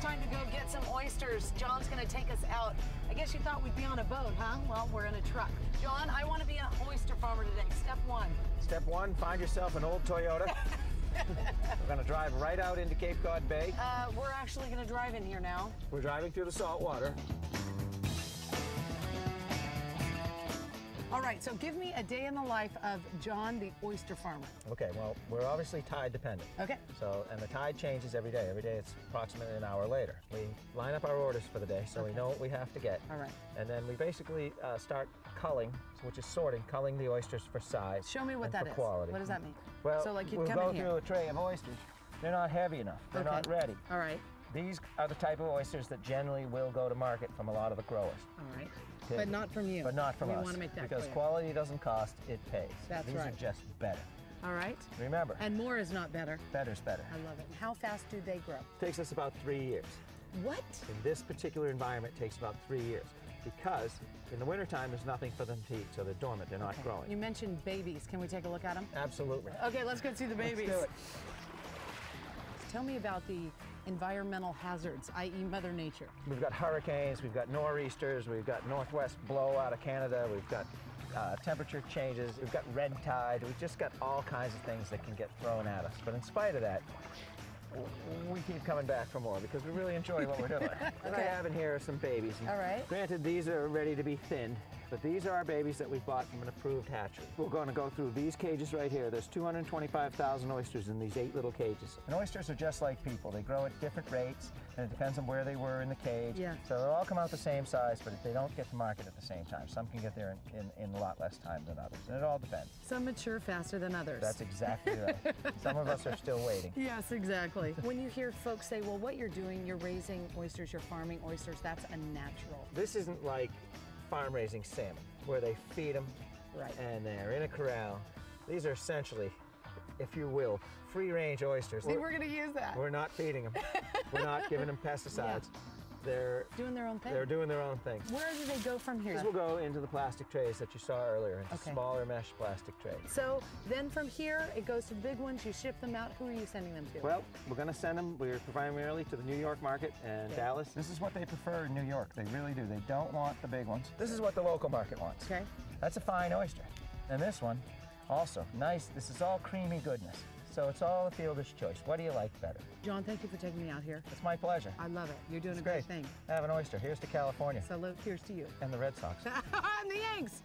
time to go get some oysters. John's gonna take us out. I guess you thought we'd be on a boat, huh? Well, we're in a truck. John, I want to be an oyster farmer today. Step one. Step one, find yourself an old Toyota. We're gonna drive right out into Cape Cod Bay. We're actually gonna drive in here now. We're driving through the salt water. All right, so give me a day in the life of John, the oyster farmer. Okay, well, we're obviously tide dependent. Okay. So, and the tide changes every day. Every day it's approximately an hour later. We line up our orders for the day, so we know what we have to get. All right. And then we basically start culling, which is sorting, culling the oysters for size. Show me what that is. For quality. What does that mean? Well, so like you we'll come go in here. through a tray of oysters. They're not heavy enough. They're not ready. All right. These are the type of oysters that generally will go to market from a lot of the growers. All right. Okay. But not from you. But not from us. We want to make that because clear. quality doesn't cost, it pays. That's These right. are just better. All right. Remember. And more is not better. Better's better. I love it. How fast do they grow? It takes us about 3 years. What? In this particular environment, it takes about 3 years. Because in the wintertime, there's nothing for them to eat, so they're dormant, they're not growing. You mentioned babies. Can we take a look at them? Absolutely. Okay, let's go see the babies. Let's do it. Tell me about the environmental hazards, i.e. Mother Nature. We've got hurricanes, we've got nor'easters, we've got northwest blow out of Canada, we've got temperature changes, we've got red tide, we've just got all kinds of things that can get thrown at us. But in spite of that, we keep coming back for more because we really enjoy what we're doing. What I have in here are some babies. All right. Granted, these are ready to be thinned, but these are our babies that we bought from an approved hatchery. We're going to go through these cages right here. There's 225,000 oysters in these 8 little cages. And oysters are just like people. They grow at different rates, and it depends on where they were in the cage. Yeah. So they'll all come out the same size, but they don't get to market at the same time. Some can get there in a lot less time than others, and it all depends. Some mature faster than others. That's exactly right. Some of us are still waiting. Yes, exactly. When you hear folks say, well, what you're doing, you're raising oysters, you're farming oysters, that's unnatural. This isn't like farm raising salmon, where they feed them and they're in a corral. These are essentially, if you will, free-range oysters. See, we're going to use that. We're not feeding them. We're not giving them pesticides. Yeah. They're doing their own thing. They're doing their own thing. Where do they go from here? These will go into the plastic trays that you saw earlier, into Okay. smaller mesh plastic trays. So then from here, it goes to the big ones, you ship them out. Who are you sending them to? Well, we're going to send them, we're primarily to the New York market and Dallas. This is what they prefer in New York. They really do. They don't want the big ones. This is what the local market wants. Okay. That's a fine oyster. And this one, also nice. This is all creamy goodness. So it's all a fielder's choice. What do you like better? John, thank you for taking me out here. It's my pleasure. I love it. You're doing It's a great great thing. Have an oyster. Here's to California. So here's to you. And the Red Sox. And the Yanks.